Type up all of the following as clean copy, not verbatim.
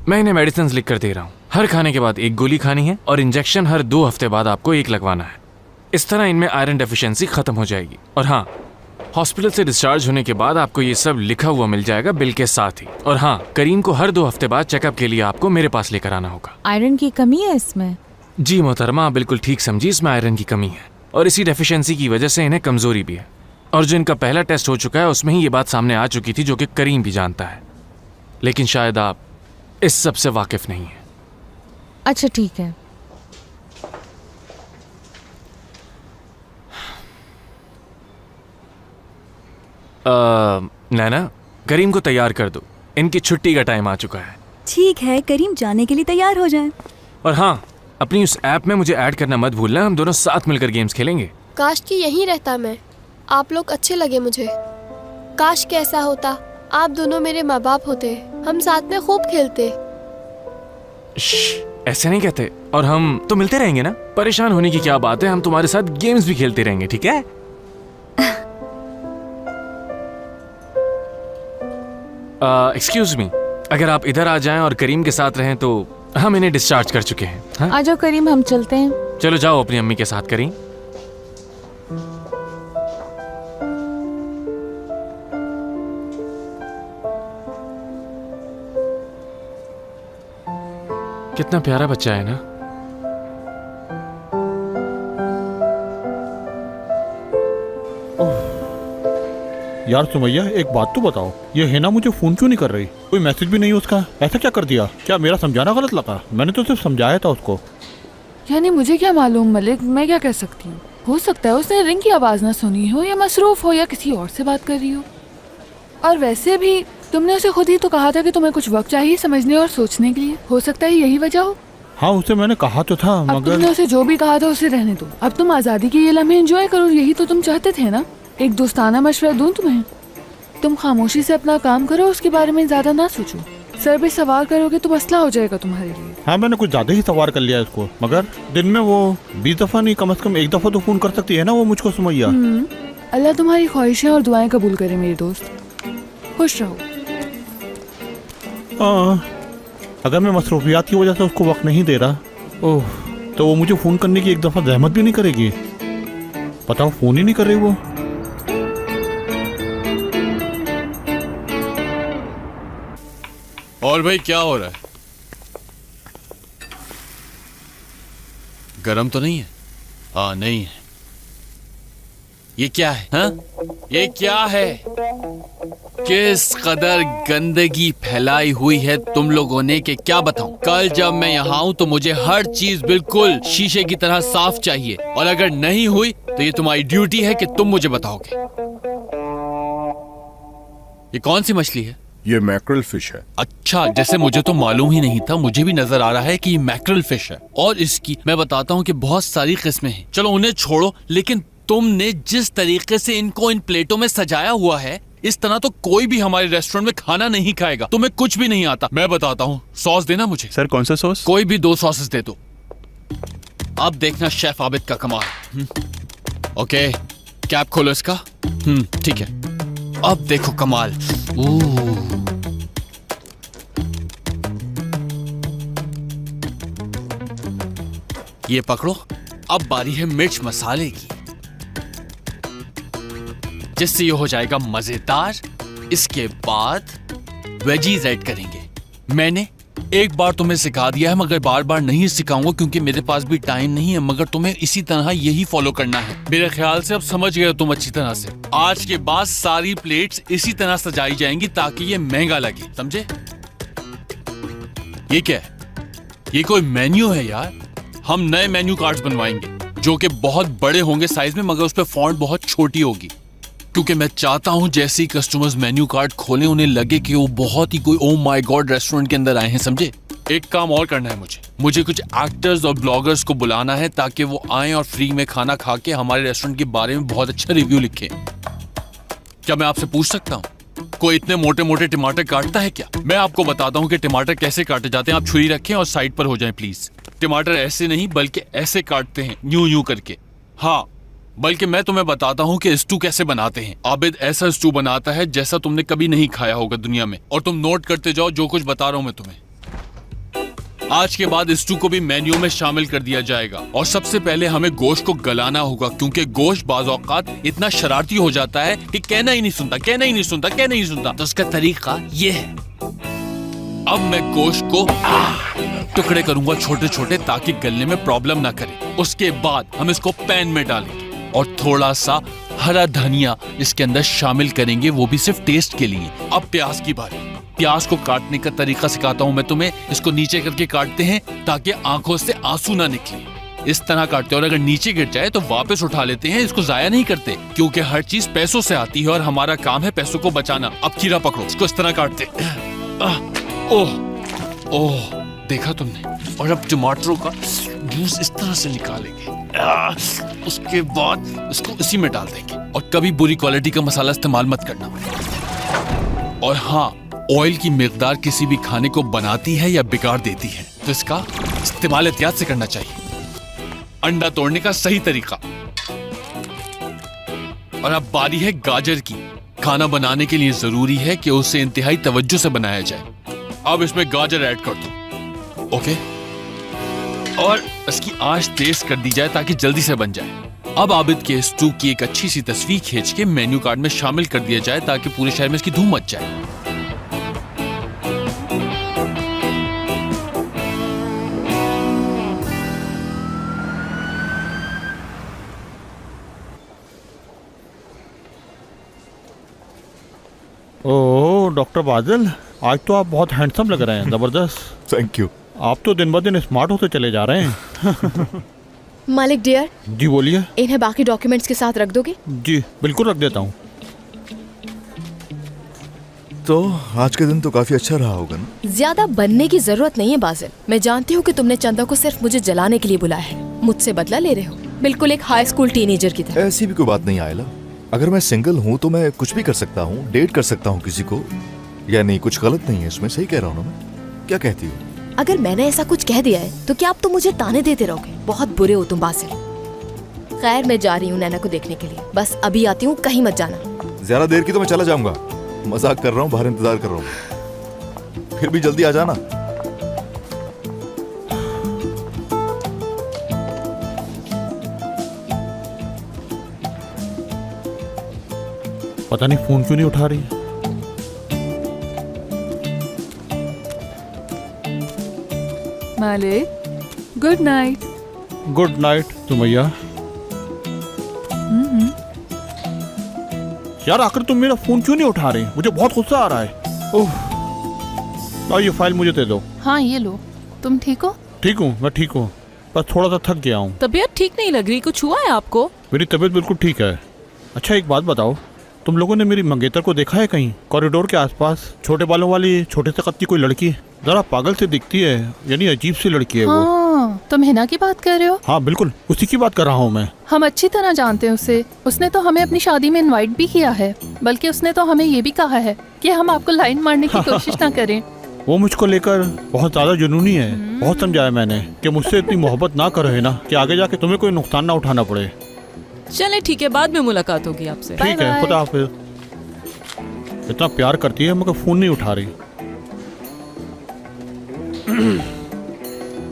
मैं इन्हें मेडिसिन लिख कर दे रहा हूँ। हर खाने के बाद एक गोली खानी है और इंजेक्शन हर 2 हफ्ते बाद आपको एक लगवाना है। इस तरह इनमें आयरन डेफिशिएंसी खत्म हो जाएगी। और हाँ, हॉस्पिटल से डिस्चार्ज होने के बाद आपको ये सब लिखा हुआ मिल जाएगा बिल के साथ ही। और हाँ, करीम को हर 2 हफ्ते बाद चेकअप के लिए आपको मेरे पास लेकर आना होगा। आयरन की कमी है इसमें? जी मोहतरमा, आप बिल्कुल ठीक समझी, इसमें आयरन की कमी है और इसी डेफिशिएंसी की वजह से इन्हें कमजोरी भी है। और जो इनका पहला टेस्ट हो चुका है उसमें ही ये बात सामने आ चुकी थी, जो कि करीम भी जानता है, लेकिन शायद आप इस सब से वाकिफ नहीं है। अच्छा ठीक है। नैना, करीम को तैयार कर दो, इनकी छुट्टी का टाइम आ चुका है। ठीक है, करीम जाने के लिए तैयार हो जाएं। और हाँ, अपनी उस ऐप में मुझे ऐड करना मत भूलना, हम दोनों साथ मिलकर गेम्स खेलेंगे। काश कि यहीं रहता मैं, आप लोग अच्छे लगे मुझे। काश कैसा होता, आप दोनों मेरे माँ बाप होते, हम साथ में खूब खेलते। ऐसे नहीं कहते। और हम तो मिलते रहेंगे ना, परेशान होने की क्या बात है, हम तुम्हारे साथ गेम्स भी खेलते रहेंगे, ठीक है? एक्सक्यूज मी, अगर आप इधर आ जाएं और करीम के साथ रहें तो हम इन्हें डिस्चार्ज कर चुके हैं। हाँ? आ जाओ करीम, हम चलते हैं। चलो जाओ अपनी अम्मी के साथ। करीम, कितना प्यारा बच्चा है ना। यार सुमैया, एक बात तो बताओ, ये है ना मुझे फोन क्यों नहीं कर रही? कोई मैसेज भी नहीं उसका, ऐसा क्या कर दिया? क्या मेरा समझाना गलत लगा? मैंने तो सिर्फ समझाया था उसको। यानी मुझे क्या मालूम मलिक, मैं क्या कर सकती हूँ? हो सकता है उसने रिंग की आवाज़ ना सुनी हो, या मसरूफ हो, या किसी और से बात कर रही हो। और वैसे भी तुमने उसे खुद ही तो कहा था कि तुम्हें कुछ वक्त चाहिए समझने और सोचने के लिए। हो सकता है यही वजह हो। हाँ, उसे मैंने कहा तो था, अब मगर तुमने उसे जो भी कहा था उसे रहने दो। अब तुम आज़ादी के ये लम्हे एंजॉय करो, यही तो तुम चाहते थे ना। एक दोस्ताना मशवरा दूं तुम्हें, तुम खामोशी से अपना काम करो, उसके बारे में ज्यादा ना सोचो। सर पे सवार करोगे तो मसला हो जाएगा तुम्हारे लिए। हाँ, मैंने कुछ ज्यादा ही सवार कर लिया इसको, मगर दिन में वो 20 दफा नहीं, कम से कम 1 दफा तो फोन कर सकती है ना वो मुझको, सुमैया। अल्लाह तुम्हारी ख्वाहिशें और दुआएं कबूल करे मेरे दोस्त, खुश रहो। अगर मैं मसरूफियात की वजह से उसको वक्त नहीं दे रहा, ओह, तो वो मुझे फोन करने की 1 दफा जहमत भी नहीं करेगी? बताओ, फोन ही नहीं कर रही वो। और भाई क्या हो रहा है? गरम तो नहीं है? हाँ, नहीं है। ये क्या है? हाँ? ये क्या है? किस कदर गंदगी फैलाई हुई है तुम लोगों ने कि क्या बताऊं। कल जब मैं यहाँ हूं तो मुझे हर चीज बिल्कुल शीशे की तरह साफ चाहिए, और अगर नहीं हुई तो ये तुम्हारी ड्यूटी है कि तुम मुझे बताओगे। ये कौन सी मछली है? ये मैक्रल फिश है। अच्छा, जैसे मुझे तो मालूम ही नहीं था, मुझे भी नजर आ रहा है कि ये मैक्रल फिश है। और इसकी मैं बताता हूँ कि बहुत सारी किस्में हैं। चलो उन्हें छोड़ो, लेकिन तुमने जिस तरीके से इनको इन प्लेटों में सजाया हुआ है, इस तरह तो कोई भी हमारे रेस्टोरेंट में खाना नहीं खाएगा। तुम्हें कुछ भी नहीं आता। मैं बताता हूँ, सॉस देना मुझे। सर कौन सा सॉस? कोई भी 2 सॉसेस दे दो। अब देखना शेफ आबिद का कमाल। ओके, कैप खोलो इसका। ठीक है, अब देखो कमाल। ये पकड़ो। अब बारी है मिर्च मसाले की, जिससे ये हो जाएगा मजेदार। इसके बाद वेजीज ऐड करेंगे। मैंने एक बार तुम्हें सिखा दिया है, मगर बार बार नहीं सिखाऊंगा क्योंकि मेरे पास भी टाइम नहीं है, मगर तुम्हें इसी तरह यही फॉलो करना है। मेरे ख्याल से अब समझ गए हो तुम अच्छी तरह से। आज के बाद सारी प्लेट्स इसी तरह सजाई जाएंगी ताकि ये महंगा लगे, समझे? ये क्या है? ये कोई मेन्यू है यार? हम नए मेन्यू कार्ड्स बनवाएंगे जो कि बहुत बड़े होंगे साइज में, मगर उस पे फॉन्ट बहुत छोटी होगी, क्योंकि मैं चाहता हूं जैसे ही कस्टमर्स मेन्यू कार्ड खोलें उन्हें लगे कि वो बहुत ही कोई ओ माय गॉड रेस्टोरेंट के अंदर आए हैं, समझे? एक काम और करना है मुझे कुछ एक्टर्स और ब्लॉगर्स को बुलाना है ताकि वो आएं और फ्री में खाना खा के हमारे रेस्टोरेंट के बारे में बहुत अच्छा रिव्यू लिखें। क्या मैं आपसे पूछ सकता हूँ, कोई इतने मोटे मोटे टमाटर काटता है क्या? मैं आपको बताता हूँ कि टमाटर कैसे काटे जाते हैं। आप छुरी रखें और साइड पर हो जाएं प्लीज। टमाटर ऐसे नहीं बल्कि ऐसे काटते हैं, यूं यूं करके। हाँ, बल्कि मैं तुम्हें बताता हूँ कि स्टू कैसे बनाते हैं। आबिद ऐसा स्टू बनाता है जैसा तुमने कभी नहीं खाया होगा दुनिया में। और तुम नोट करते जाओ जो कुछ बता रहा हूँ मैं तुम्हें। आज के बाद स्टू को भी मेन्यू में शामिल कर दिया जाएगा। और सबसे पहले हमें गोश्त को गलाना होगा, क्योंकि गोश्त बाज़ औक़ात इतना शरारती हो जाता है कि कहना ही नहीं सुनता। तो उसका तरीका ये है, अब मैं गोश्त को टुकड़े करूंगा छोटे छोटे, ताकि गलने में प्रॉब्लम ना करे। उसके बाद हम इसको पैन में डालेंगे और थोड़ा सा हरा धनिया इसके अंदर शामिल करेंगे, वो भी सिर्फ टेस्ट के लिए। अब प्याज की बारी। प्याज को काटने का तरीका सिखाता हूं मैं तुम्हें। इसको नीचे करके काटते हैं ताकि आंखों से आंसू ना निकले। इस तरह काटते हैं, और अगर नीचे गिर जाए तो वापस उठा लेते हैं। इसको जाया नहीं करते, क्योंकि हर चीज पैसों से आती है और हमारा काम है पैसों को बचाना। अब खीरा पकड़ो, इसको इस तरह काटते। ओह, देखा तुमने? और अब टमाटरों का जूस इस तरह से निकालेंगे। उसके बाद इसको इसी में डाल देंगे। और कभी बुरी क्वालिटी का मसाला इस्तेमाल मत करना। और हाँ, ऑयल की मिकदार किसी भी खाने को बनाती है या बिगाड़ देती है, तो इसका इस्तेमाल एहतियात से करना चाहिए। अंडा तोड़ने का सही तरीका। और अब बारी है गाजर की। खाना बनाने के लिए जरूरी है कि उसे इंतहाई तवज्जो से बनाया जाए। अब इसमें गाजर ऐड कर दो, ओके? और इसकी आंच तेज कर दी जाए ताकि जल्दी से बन जाए। अब आबिद के स्टू की एक अच्छी सी तस्वीर खींच के मेन्यू कार्ड में शामिल कर दिया जाए, ताकि पूरे शहर में इसकी धूम मच जाए। ओह डॉक्टर बादल, आज तो आप बहुत हैंडसम लग रहे हैं। जबरदस्त। Thank you. आप तो दिन ब दिन स्मार्ट होते चले जा रहे हैं। मालिक डियर, जी बोलिए। इन्हें बाकी डॉक्यूमेंट्स के साथ रख दोगे? जी बिल्कुल रख देता हूँ। तो आज का दिन तो काफी अच्छा रहा होगा ना? ज्यादा बनने की जरूरत नहीं है बाजिल। मैं जानती हूँ कि तुमने चंदा को सिर्फ मुझे जलाने के लिए बुलाया है। मुझसे बदला ले रहे हो, बिल्कुल एक हाई स्कूल टीनेजर की तरह। ऐसी भी कोई बात नहीं आयला। अगर मैं सिंगल हूँ तो मैं कुछ भी कर सकता हूँ, डेट कर सकता हूँ किसी को। यानी कुछ गलत नहीं है इसमें, सही कह रहा हूँ ना मैं? क्या कहती हो? अगर मैंने ऐसा कुछ कह दिया है तो क्या आप तो मुझे ताने देते रहोगे? बहुत बुरे हो तुम बाजिल। खैर, मैं जा रही हूँ नैना को देखने के लिए। बस अभी आती हूँ, कहीं मत जाना। ज्यादा देर की तो मैं चला जाऊंगा। मजाक कर रहा हूँ, बाहर इंतजार कर रहा हूँ। फिर भी जल्दी आ जाना। पता नहीं फोन क्यों नहीं उठा रही। मालिक, good night. Good night Sumaiya. यार आखिर तुम मेरा फोन क्यों नहीं उठा रही? मुझे बहुत गुस्सा आ रहा है। ओह, ये फाइल मुझे दे दो। हाँ ये लो। तुम ठीक हो? ठीक हूँ, मैं ठीक हूँ, बस थोड़ा सा थक गया हूँ। तबीयत ठीक नहीं लग रही, कुछ हुआ है आपको? मेरी तबीयत बिल्कुल ठीक है। अच्छा एक बात बताओ, तुम लोगों ने मेरी मंगेतर को देखा है कहीं कॉरिडोर के आसपास? छोटे बालों वाली छोटे से कद की कोई लड़की, जरा पागल से दिखती है, यानी अजीब सी लड़की है वो। हाँ, तुम हिना की बात कर रहे हो? हाँ बिल्कुल, उसी की बात कर रहा हूँ मैं। हम अच्छी तरह जानते हैं उसे। उसने तो हमें अपनी शादी में इनवाइट भी किया है। बल्कि उसने तो हमें ये भी कहा है कि हम आपको लाइन मारने की कोशिश ना करें। वो मुझको लेकर बहुत ज्यादा जुनूनी है। बहुत समझाया मैंने कि मुझसे इतनी मोहब्बत ना करो है ना, कि आगे जाके तुम्हें कोई नुकसान ना उठाना पड़े। चले ठीक है, बाद में मुलाकात होगी आपसे। ठीक है, खुदा हाफिज। इतना प्यार करती है मगर फोन नहीं उठा रही।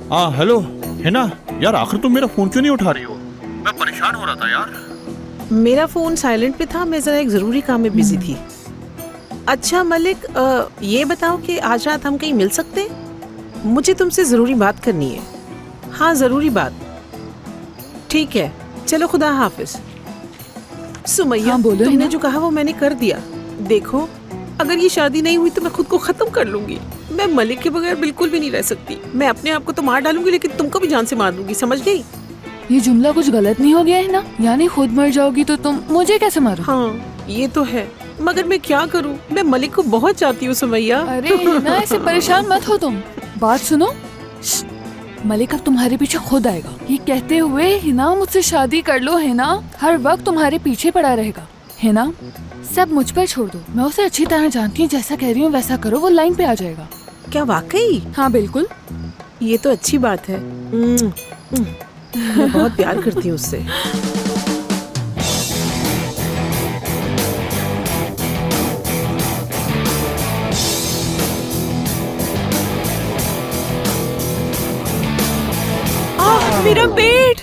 हाँ हेलो, है ना यार, आखिर तुम मेरा फोन क्यों नहीं उठा रही हो? मैं परेशान हो रहा था यार। मेरा फोन साइलेंट पे था, मैं जरा एक जरूरी काम में बिजी थी। अच्छा मलिक, ये बताओ कि आज रात हम कहीं मिल सकते हैं? मुझे तुमसे जरूरी बात करनी है। हाँ जरूरी बात। ठीक है, चलो खुदा हाफिज। सुमैया, हाँ, बोलो तुमने हिना। जो कहा वो मैंने कर दिया। देखो, अगर ये शादी नहीं हुई तो मैं खुद को खत्म कर लूंगी। मैं मलिक के बगैर बिल्कुल भी नहीं रह सकती। मैं अपने आप को तो मार डालूंगी, लेकिन तुमको भी जान से मार दूंगी, समझ गई? ये जुमला कुछ गलत नहीं हो गया है ना? यानी खुद मर जाओगी तो तुम मुझे कैसे मारो? हाँ ये तो है, मगर मैं क्या करूँ? मैं मलिक को बहुत चाहती हूँ सुमैया। अरे हिना, ऐसे परेशान मत हो तुम। बात सुनो। मलिक अब तुम्हारे पीछे खुद आएगा। ये कहते हुए हिना मुझसे शादी कर लो, हिना हर वक्त तुम्हारे पीछे पड़ा रहेगा। हिना सब मुझ पर छोड़ दो, मैं उसे अच्छी तरह जानती हूँ। जैसा कह रही हूँ वैसा करो, वो लाइन पे आ जाएगा। क्या वाकई? हाँ बिल्कुल। ये तो अच्छी बात है। मैं बहुत प्यार करती हूँ उससे। मेरा पेट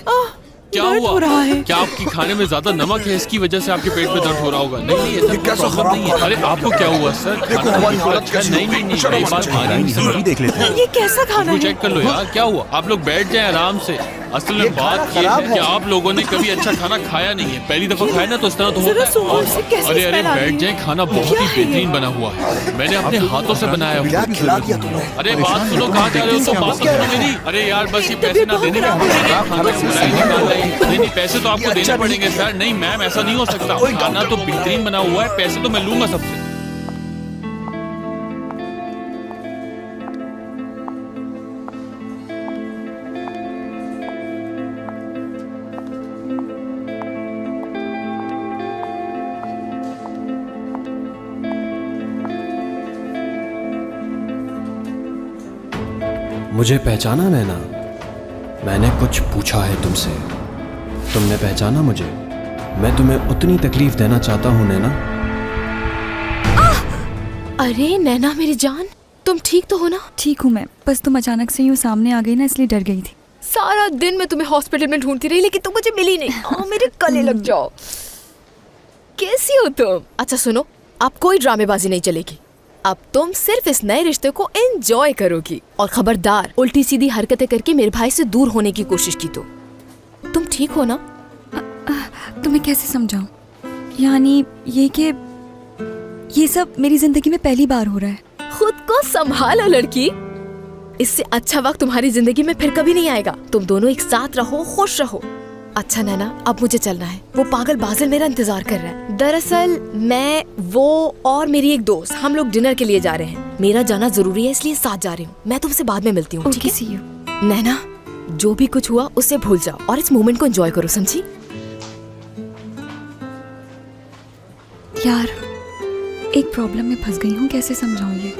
क्या दर्द हुआ? हो रहा है। क्या आपकी खाने में ज्यादा नमक है, इसकी वजह से आपके पेट में दर्द हो रहा होगा? नहीं, ये कैसा खराब नहीं है। अरे आपको क्या हुआ सर? देखो हमारी हालत कैसी नहीं, मेरी बात मानिए सर। देख लेते हैं। ये कैसा खाना है? चेक कर लो यार, क्या हुआ? आप लोग बैठ जाएं आराम से। असल में बात ये है कि आप लोगों ने कभी अच्छा खाना खाया नहीं है। पहली दफा खाया ना तो इस तरह तो जरा सुनो, होता इससे है। कैसी अरे स्मेल आ रही बैठ है? जाएं, खाना बहुत क्या ही है ये? बेहतरीन बना हुआ है। मैंने अपने हाथों से बनाया हुआ। खिला दिया तुमने। अरे बात सुनो, कहाँ जा रहे हो? तो बात तो सुनो मेरी। अरे यार बस ये पैसे ना देने का नहीं, पैसे तो आपको देने पड़ेंगे सर। नहीं मैम, ऐसा नहीं हो सकता। खाना तो बेहतरीन बना हुआ है, पैसे तो मैं लूंगा सबसे। मुझे पहचाना नैना? मैंने कुछ पूछा है तुमसे, तुमने पहचाना मुझे? मैं तुम्हें उतनी तकलीफ देना चाहता हूँ नैना। अरे नैना मेरी जान, तुम ठीक तो हो ना? ठीक हूँ मैं, बस तुम अचानक से यूँ सामने आ गई ना, इसलिए डर गई थी। सारा दिन मैं तुम्हें हॉस्पिटल में ढूंढती रही लेकिन तुम मुझे मिली नहीं। मेरे गले लग जाओ। कैसी हो तुम? अच्छा सुनो, अब कोई ड्रामेबाजी नहीं चलेगी। अब तुम सिर्फ इस नए रिश्ते को एंजॉय करोगी। और खबरदार उल्टी सीधी हरकतें करके मेरे भाई से दूर होने की कोशिश की तो। तुम ठीक हो ना? तुम्हें कैसे समझाऊं? यानी ये कि ये सब मेरी जिंदगी में पहली बार हो रहा है। खुद को संभालो लड़की, इससे अच्छा वक्त तुम्हारी जिंदगी में फिर कभी नहीं आएगा। तुम दोनों एक साथ रहो, खुश रहो। अच्छा नैना, अब मुझे चलना है। वो पागल बाजिल मेरा इंतजार कर रहा है। दरअसल मैं, वो और मेरी एक दोस्त, हम लोग डिनर के लिए जा रहे हैं। मेरा जाना जरूरी है इसलिए साथ जा रही हूँ। मैं तुमसे बाद में मिलती हूँ, ठीक है? see you। नैना, जो भी कुछ हुआ उसे भूल जाओ और इस मोमेंट को एंजॉय करो, समझी? यार, एक प्रॉब्लम में फंस गई हूँ, कैसे समझाऊं ये?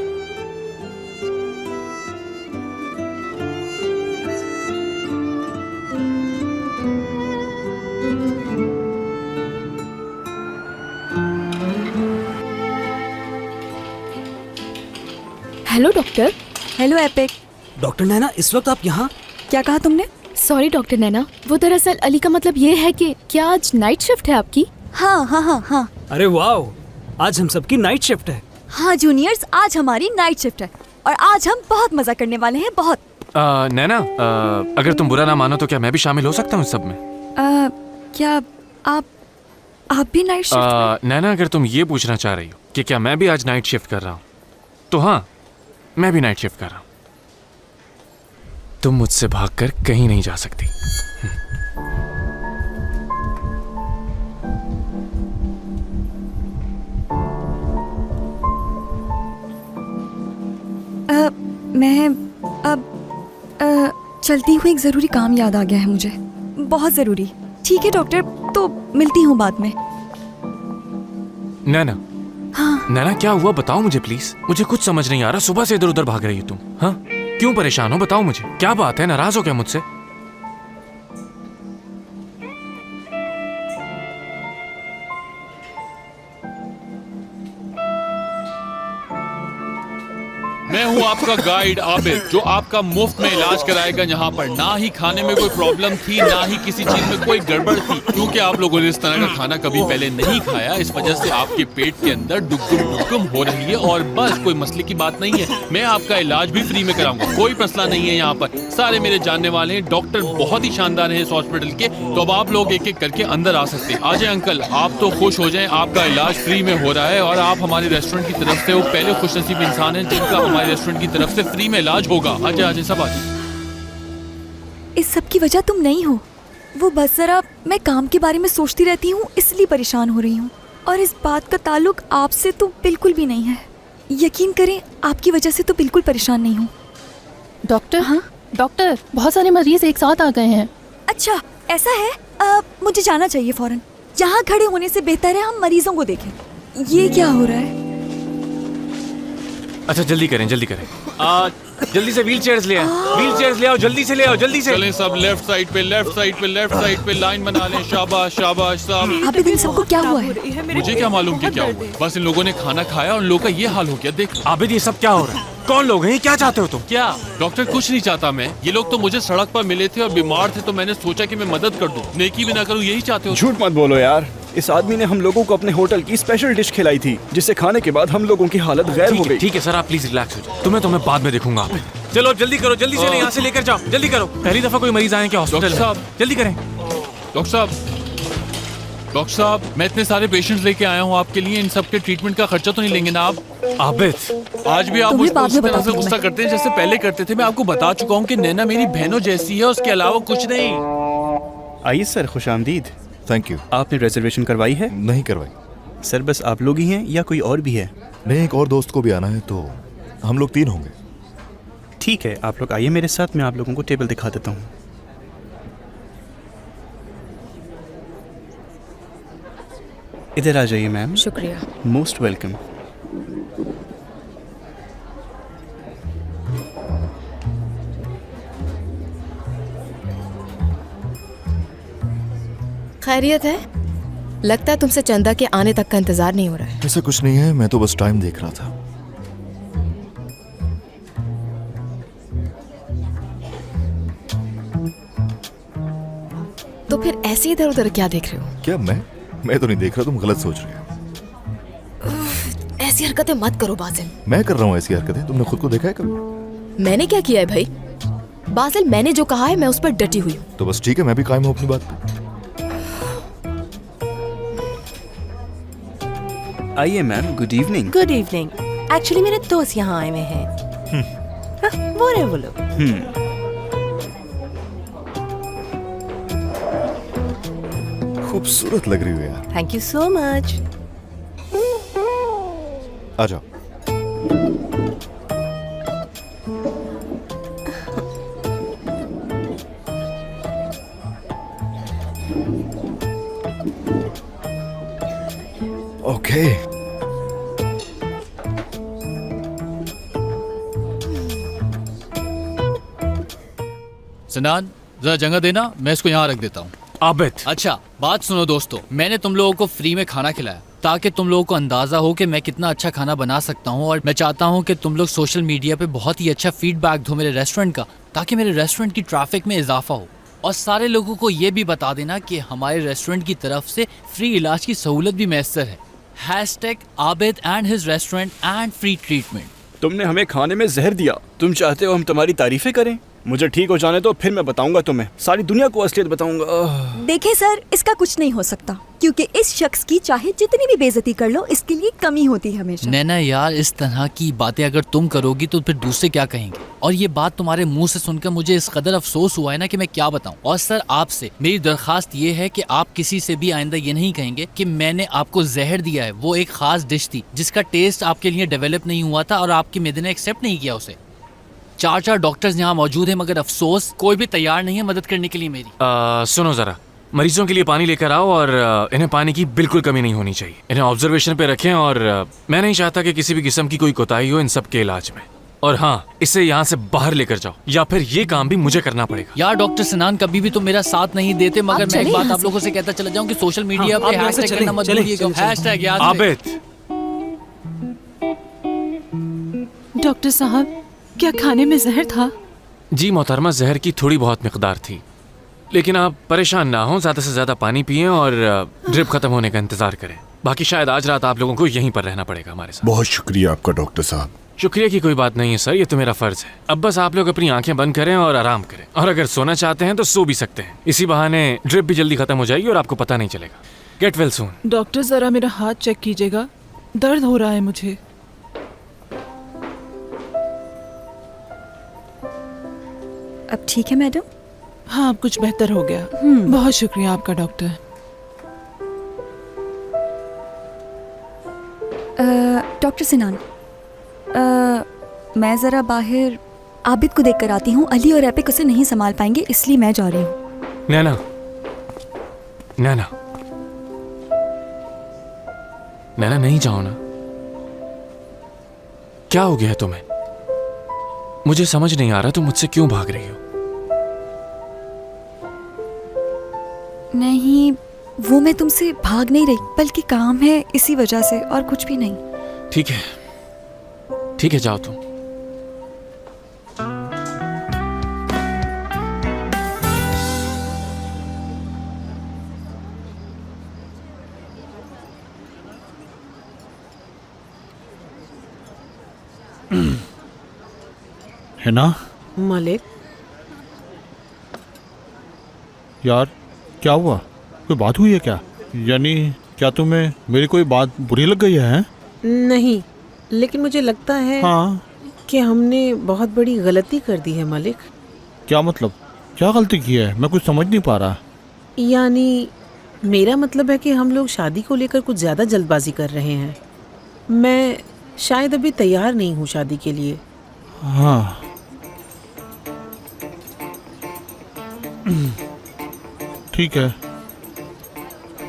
Hello doctor. Hello epic. Doctor Naina, इस वक्त आप यहाँ? क्या कहा तुमने? सॉरी डॉक्टर नैना, वो दरअसल अली का मतलब ये है कि क्या आज नाइट शिफ्ट है आपकी? हाँ हाँ हाँ हाँ अरे वाह, आज हम सबकी नाइट शिफ्ट है। हाँ जूनियर्स, आज हमारी नाइट शिफ्ट है और आज हम बहुत मजा करने वाले हैं, बहुत। नैना, अगर तुम बुरा ना मानो तो क्या मैं भी शामिल हो सकता हूँ इस सब में? क्या आप भी नाइट शिफ्ट? नैना, अगर तुम ये पूछना चाह रही हो कि क्या मैं भी आज नाइट शिफ्ट कर रहा हूँ, तो हाँ, मैं भी नाइट शिफ्ट कर रहा हूँ। तुम मुझसे भागकर कहीं नहीं जा सकती। मैं अब चलती हुई एक जरूरी काम याद आ गया है मुझे, बहुत जरूरी। ठीक है डॉक्टर, तो मिलती हूँ बाद में। नैना, हाँ नैना क्या हुआ बताओ मुझे प्लीज। मुझे कुछ समझ नहीं आ रहा, सुबह से इधर उधर भाग रही हो तुम। हाँ, क्यों परेशान हो? बताओ मुझे, क्या बात है? नाराज हो क्या मुझसे? मैं हूँ आपका गाइड आबिद, जो आपका मुफ्त में इलाज कराएगा यहाँ पर। ना ही खाने में कोई प्रॉब्लम थी, ना ही किसी चीज में कोई गड़बड़ थी। क्योंकि आप लोगों ने इस तरह का खाना कभी पहले नहीं खाया, इस वजह से आपके पेट के अंदर डुगडुम हो रही है। और बस, कोई मसले की बात नहीं है। मैं आपका इलाज भी फ्री में कराऊंगा, कोई मसला नहीं है। यहाँ पर सारे मेरे जानने वाले हैं, डॉक्टर बहुत ही शानदार हैं इस हॉस्पिटल के। तो अब आप लोग एक एक करके अंदर आ सकते हैं। आ जाए अंकल, आप तो खुश हो जाएं, आपका इलाज फ्री में हो रहा है। और आप हमारे रेस्टोरेंट की तरफ से वो पहले खुशनसीब इंसान हैं जिनका हमारे रेस्टोरेंट की तरफ से फ्री में इलाज होगा। आजा आजा सब आजा। इस सब की वजह तुम नहीं हो, वो बस जरा मैं काम के बारे में सोचती रहती हूँ, इसलिए परेशान हो रही हूँ। और इस बात का ताल्लुक आपसे तो बिल्कुल भी नहीं है। यकीन करें, आपकी वजह से तो बिल्कुल परेशान नहीं हूँ। डॉक्टर, हाँ डॉक्टर, बहुत सारे मरीज एक साथ आ गए हैं। अच्छा ऐसा है, मुझे जाना चाहिए फौरन। यहाँ खड़े होने से बेहतर है हम मरीजों को देखें। ये क्या हो रहा है? अच्छा जल्दी करें, जल्दी करें। जल्दी से व्हील चेयर्स ले आओ, व्हील चेयर्स ले आओ, जल्दी से ले आओ, जल्दी से। चलें सब लेफ्ट साइड पे, लेफ्ट साइड पे, लेफ्ट साइड पे लाइन बना लें। शाबाश शाबाश साहब। आबिद, इन सबको क्या हुआ है? मुझे क्या मालूम कि क्या हुआ, बस इन लोगों ने खाना खाया और उन लोगों का ये हाल हो गया। देख आबिद, ये सब क्या हो रहा है? कौन लोग हैं? क्या चाहते हो तुम? क्या डॉक्टर? कुछ नहीं चाहता मैं। ये लोग तो मुझे सड़क पर मिले थे और बीमार थे, तो मैंने सोचा कि मैं मदद कर दूं, नेकी भी ना करूं। यही चाहते हो? झूठ मत बोलो यार, इस आदमी ने हम लोगों को अपने होटल की स्पेशल डिश खिलाई थी, जिसे खाने के बाद हम लोगों की हालत गैर हो गई। ठीक है सर, आप प्लीज रिलैक्स हो जाओ। तुम्हें तो मैं बाद में देखूंगा। चलो जल्दी करो, जल्दी से यहाँ से लेकर जाओ, जल्दी करो। पहली दफा कोई मरीज आए क्या हॉस्पिटल? डॉक्टर साहब, जल्दी करें। डॉक्टर साहब, मैं इतने सारे पेशेंट्स लेके आया हूँ आपके लिए, इन सब के ट्रीटमेंट का खर्चा तो नहीं लेंगे ना आप? आबिद, आज भी आप मुझ पर उसी तरह से गुस्सा करते हैं जैसे पहले करते थे। मैं आपको बता चुका हूँ कि नैना मेरी बहनों जैसी है, उसके अलावा कुछ नहीं। आइए सर, खुशामदीद। Thank you. आपने रिजर्वेशन करवाई है? नहीं करवाई सर, बस आप लोग ही हैं या कोई और भी है? नहीं, एक और दोस्त को भी आना है, तो हम लोग 3 होंगे। ठीक है, आप लोग आइए मेरे साथ, मैं आप लोगों को टेबल दिखा देता हूँ। इधर आ जाइए मैम। शुक्रिया। Most welcome. खैरियत है? लगता है तुमसे चंदा के आने तक का इंतजार नहीं हो रहा है। ऐसा कुछ नहीं है, मैं तो बस टाइम देख रहा था। तो फिर ऐसे इधर उधर क्या देख रहे हो? क्या मैं तो नहीं देख रहा, तुम गलत सोच रहे हो। ऐसी हरकतें मत करो बाजिल। मैं कर रहा हूँ ऐसी हरकतें? तुमने खुद को देखा है कभी? मैंने क्या किया है भाई? बाजिल, मैंने जो कहा है मैं उस पर डटी हुई हूँ। तो बस ठीक है, मैं भी कायम हूँ अपनी बात पे। आइए ma'am, good evening. Good evening. Actually मेरे दोस्त यहाँ आए हुए हैं। वो रहे वो लोग। खूबसूरत लग रही हो यार। Thank you so much. आ जाओ। ओके। सनान, जरा जगह देना, मैं इसको यहाँ रख देता हूँ। आबिद, अच्छा बात सुनो दोस्तों, मैंने तुम लोगों को फ्री में खाना खिलाया ताकि तुम लोगों को अंदाजा हो कि मैं कितना अच्छा खाना बना सकता हूँ, और मैं चाहता हूँ कि तुम लोग सोशल मीडिया पे बहुत ही अच्छा फीडबैक दो मेरे रेस्टोरेंट का, ताकि मेरे रेस्टोरेंट की ट्रैफिक में इजाफा हो। और सारे लोगों को ये भी बता देना कि हमारे रेस्टोरेंट की तरफ से फ्री इलाज की सहूलत भी मैसर है। Hashtag Abid and his restaurant and free treatment. तुमने हमें खाने में जहर दिया, तुम चाहते हो हम तुम्हारी तारीफें करें? मुझे ठीक हो जाने दो, फिर मैं बताऊंगा तुम्हें, सारी दुनिया को असलियत बताऊंगा। देखें सर, इसका कुछ नहीं हो सकता, क्योंकि इस शख्स की चाहे जितनी भी बेइज्जती कर लो, इसके लिए कमी होती है हमेशा। नैना यार, इस तरह की बातें अगर तुम करोगी तो फिर दूसरे क्या कहेंगे? और ये बात तुम्हारे मुंह से सुनकर मुझे इस कदर अफसोस हुआ है ना कि मैं क्या बताऊं। और सर, आपसे मेरी दरखास्त ये है कि आप किसी से भी आइंदा ये नहीं कहेंगे कि मैंने आपको जहर दिया है। वो एक खास डिश थी जिसका टेस्ट आपके लिए डेवलप नहीं हुआ था और आपके मेदे ने एक्सेप्ट नहीं किया उसे। 4 डॉक्टर्स यहाँ मौजूद हैं, मगर अफसोस कोई भी तैयार नहीं है मदद करने के लिए मेरी। सुनो जरा, मरीजों के लिए पानी लेकर आओ, और इन्हें पानी की बिल्कुल कमी नहीं होनी चाहिए। इन्हें ऑब्जर्वेशन पे रखें, और मैं नहीं चाहता कि किसी भी किस्म की कोई कोताही हो इन सब के इलाज में। और हाँ, इसे यहाँ से बाहर लेकर जाओ, या फिर ये काम भी मुझे करना पड़ेगा। यार डॉक्टर सनान कभी भी तो मेरा साथ नहीं देते, मगर मैं एक बात आप लोगों से कहता चला जाऊँ कि सोशल मीडिया पे हैशटैग करना मत भूलिएगा। हैशटैग याद रहे। आबिद, डॉक्टर साहब, क्या खाने में जहर था? जी मोहतरमा, जहर की थोड़ी बहुत मिकदार थी, लेकिन आप परेशान ना हो, ज्यादा से ज्यादा पानी पिएं और ड्रिप खत्म होने का इंतजार करें। बाकी शायद आज रात आप लोगों को यहीं पर रहना पड़ेगा हमारे साथ। बहुत शुक्रिया आपका डॉक्टर साहब। शुक्रिया की कोई बात नहीं है सर, ये तो मेरा फर्ज है। अब बस आप लोग अपनी आंखें बंद करें और आराम करें, और अगर सोना चाहते हैं तो सो भी सकते हैं। इसी बहाने ड्रिप भी जल्दी खत्म हो जाएगी और आपको पता नहीं चलेगा। Get well soon. डॉक्टर, जरा मेरा हाथ चेक कीजिएगा, दर्द हो रहा है मुझे। अब ठीक है मैडम? हाँ, अब कुछ बेहतर हो गया। बहुत शुक्रिया आपका डॉक्टर। डॉक्टर सिनान, मैं ज़रा बाहर आबिद को देख कर आती हूँ। अली और एपिक उसे नहीं संभाल पाएंगे, इसलिए मैं जा रही हूँ। नैना, नैना, नैना, नहीं जाओ ना। क्या हो गया तुम्हें? मुझे समझ नहीं आ रहा तुम मुझसे क्यों भाग रही हो। नहीं, वो मैं तुमसे भाग नहीं रही, बल्कि काम है इसी वजह से, और कुछ भी नहीं। ठीक है, ठीक है, जाओ तुम। है ना मलिक, यार, क्या हुआ? कोई बात हुई है क्या? यानी क्या तुम्हें मेरी कोई बात बुरी लग गई है? नहीं, लेकिन मुझे लगता है हाँ। कि हमने बहुत बड़ी गलती कर दी है मलिक। क्या मतलब? क्या गलती की है? मैं कुछ समझ नहीं पा रहा। यानी मेरा मतलब है कि हम लोग शादी को लेकर कुछ ज़्यादा जल्दबाजी कर रहे हैं। मैं शायद अभी तैयार नहीं हूँ शादी के लिए। हाँ, ठीक है।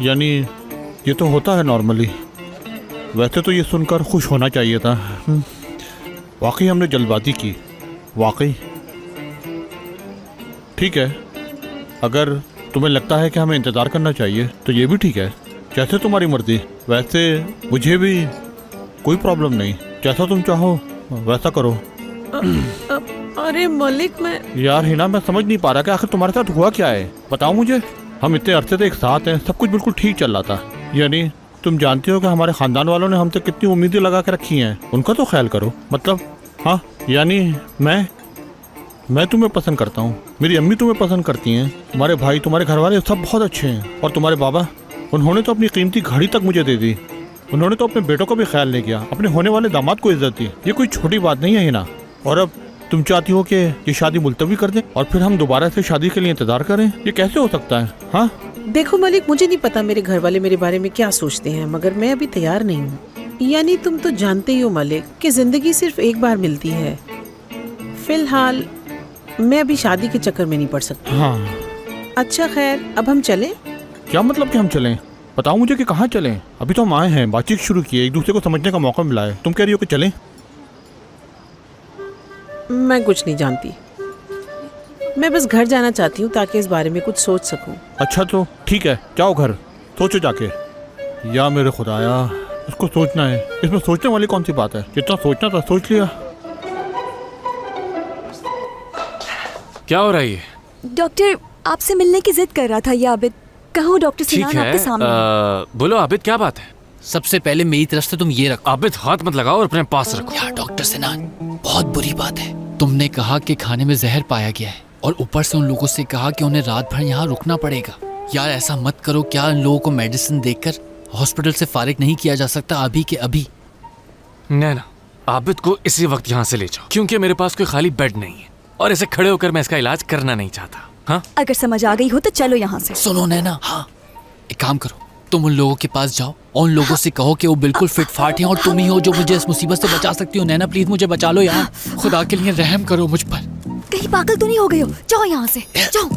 यानी ये तो होता है नॉर्मली। वैसे तो ये सुनकर खुश होना चाहिए था। वाकई हमने जल्दबाजी की, वाकई। ठीक है, अगर तुम्हें लगता है कि हमें इंतज़ार करना चाहिए तो ये भी ठीक है, जैसे तुम्हारी मर्जी। वैसे मुझे भी कोई प्रॉब्लम नहीं, जैसा तुम चाहो वैसा करो। अरे मलिक, मैं यार हिना, मैं समझ नहीं पा रहा कि आखिर तुम्हारे साथ हुआ क्या है। बताओ मुझे। हम इतने अरसे से एक साथ हैं, सब कुछ बिल्कुल ठीक चल रहा था। यानी तुम जानती हो कि हमारे खानदान वालों ने हमसे कितनी उम्मीदें लगा के रखी हैं, उनका तो ख्याल करो। मतलब हाँ, यानी मैं तुम्हें पसंद करता हूँ, मेरी अम्मी तुम्हें पसंद करती हैं, तुम्हारे भाई, तुम्हारे घर वाले सब बहुत अच्छे हैं, और तुम्हारे बाबा, उन्होंने तो अपनी कीमती घड़ी तक मुझे दे दी। उन्होंने तो अपने बेटों का भी ख्याल नहीं किया, अपने होने वाले दामाद को इज्जत दी। ये कोई छोटी बात नहीं है हिना। और अब तुम चाहती हो कि ये शादी मुलतवी कर दें और फिर हम दोबारा से शादी के लिए इंतजार करें? ये कैसे हो सकता है? हाँ, देखो मलिक, मुझे नहीं पता मेरे घर वाले मेरे बारे में क्या सोचते हैं, मगर मैं अभी तैयार नहीं हूँ। यानी तुम तो जानते ही हो मलिक कि जिंदगी सिर्फ एक बार मिलती है। फिलहाल मैं अभी शादी के चक्कर में नहीं पड़ सकती। हाँ। अच्छा खैर, अब हम चलें? क्या मतलब कि हम चलें? बताओ मुझे कि कहाँ चलें? अभी तो हम आए हैं, बातचीत शुरू की है, एक दूसरे को समझने का मौका मिला है। तुम कह रही हो कि चलें? मैं कुछ नहीं जानती, मैं बस घर जाना चाहती हूँ ताकि इस बारे में कुछ सोच सकूँ। अच्छा तो ठीक है, जाओ घर, सोचो जाके। या मेरे खुदाया, इसको सोचना है, इसमें सोचने वाली कौन सी बात है? जितना सोचना था सोच लिया। क्या हो रहा है ये? डॉक्टर आपसे मिलने की जिद कर रहा था ये आबिद। कहो डॉक्टर ठीक सिनान है, आपके सामने। बोलो आबिद, क्या बात है? सबसे पहले मेरी तरफ से तुम ये रखो। आबिद, हाथ मत लगाओ और अपने पास रखो। यार डॉक्टर सिनान, बहुत बुरी बात है। तुमने कहा कि खाने में जहर पाया गया है और ऊपर से उन लोगों से कहा कि उन्हें रात भर यहाँ रुकना पड़ेगा। यार ऐसा मत करो। क्या उन लोगों को मेडिसिन देकर हॉस्पिटल से फारिग नहीं किया जा सकता अभी के अभी? नैना, आबिद को इसी वक्त यहाँ से ले जाओ, क्योंकि मेरे पास कोई खाली बेड नहीं है और ऐसे खड़े होकर मैं इसका इलाज करना नहीं चाहता। हाँ, अगर समझ आ गई हो तो चलो यहाँ से। सुनो नैना, हाँ एक काम करो, तुम उन लोगों के पास जाओ और उन लोगों से कहो कि वो बिल्कुल फिट फाट हैं और तुम ही हो जो मुझे इस मुसीबत से बचा सकती हो। नैना प्लीज मुझे बचा लो यार, खुदा के लिए रहम करो मुझ पर। कहीं पागल तो नहीं हो गई हो? जाओ यहाँ से, जाओ।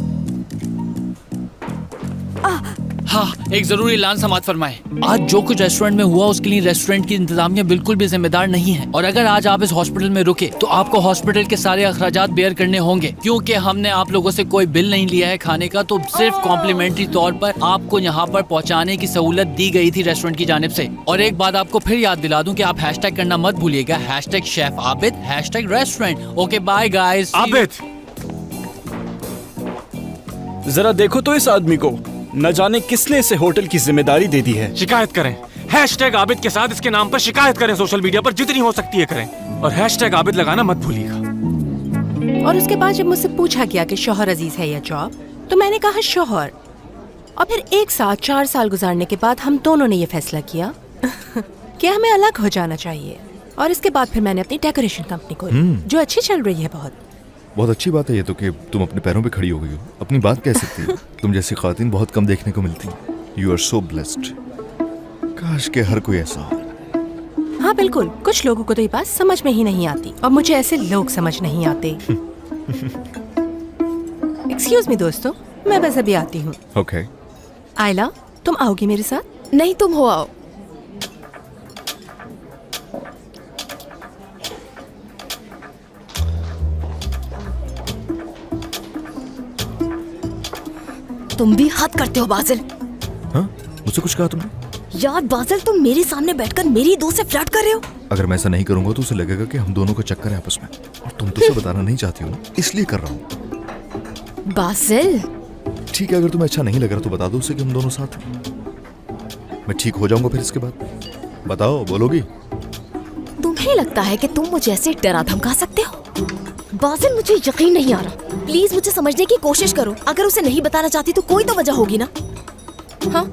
हाँ, एक जरूरी ऐलान समात फरमाए। आज जो कुछ रेस्टोरेंट में हुआ उसके लिए रेस्टोरेंट की इंतजामिया बिल्कुल भी जिम्मेदार नहीं है, और अगर आज आप इस हॉस्पिटल में रुके तो आपको हॉस्पिटल के सारे अखराजात बेयर करने होंगे। क्योंकि हमने आप लोगों से कोई बिल नहीं लिया है खाने का, तो सिर्फ कॉम्प्लीमेंट्री तौर पर आपको यहाँ पर पहुँचाने की सहूलत दी गई थी रेस्टोरेंट की जानिब से। और एक बात आपको फिर याद दिला दूं कि आप हैशटैग करना मत भूलिएगा, hashtag chef Abid, hashtag restaurant. Okay bye guys. Abid, जरा देखो तो इस आदमी को, न जाने किसने इसे होटल की जिम्मेदारी दे दी है। शिकायत करें, हैशटैग आबिद के साथ इसके नाम पर शिकायत करें, सोशल मीडिया पर जितनी हो सकती है करें, और हैशटैग आबिद लगाना मत भूलिएगा। और उसके बाद जब मुझसे पूछा गया कि शौहर अजीज है या जॉब, तो मैंने कहा शौहर। और फिर एक साथ 4 साल गुजारने के बाद हम दोनों ने ये फैसला किया कि हमें अलग हो जाना चाहिए। और इसके बाद फिर मैंने अपनी डेकोरेशन कंपनी खोली, जो अच्छी चल रही है। बहुत अच्छी बात है ये तो कि तुम अपने पैरों पे खड़ी हो गई हो, अपनी बात कह सकती हो। तुम जैसी खातिन बहुत कम देखने को मिलती। You are so blessed. काश के हर कोई ऐसा हो। हाँ बिल्कुल, कुछ लोगों को तो ये बात समझ में ही नहीं आती, और मुझे ऐसे लोग समझ नहीं आते। एक्सक्यूज मी दोस्तों, मैं बस अभी आती हूँ। ओके। आयला, तुम आओगी मेरे साथ? नहीं, तुम हो आओ। तुम भी हद करते हो बाजिल। हाँ, मुझसे कुछ कहा तुमने? यार बाजिल, तुम मेरे सामने बैठकर मेरी दोस्त से फ्लर्ट कर रहे हो। अगर मैं ऐसा नहीं करूंगा तो उसे लगेगा कि हम दोनों का चक्कर है आपस में, और तुम तो उसे बताना नहीं चाहती हो ना, इसलिए कर रहा हूँ। बाजिल, ठीक है, अगर तुम्हें अच्छा नहीं लग रहा तो बता दो उसे कि हम दोनों साथ हैं। मैं ठीक हो जाऊंगा फिर इसके बाद। बताओ, बोलोगी? तुम्हें लगता है कि तुम मुझे ऐसे डरा धमका सकते हो? बाजिल, मुझे यकीन नहीं आ रहा। प्लीज मुझे समझने की कोशिश करो। अगर उसे नहीं बताना चाहती तो कोई तो वजह होगी ना। हाँ,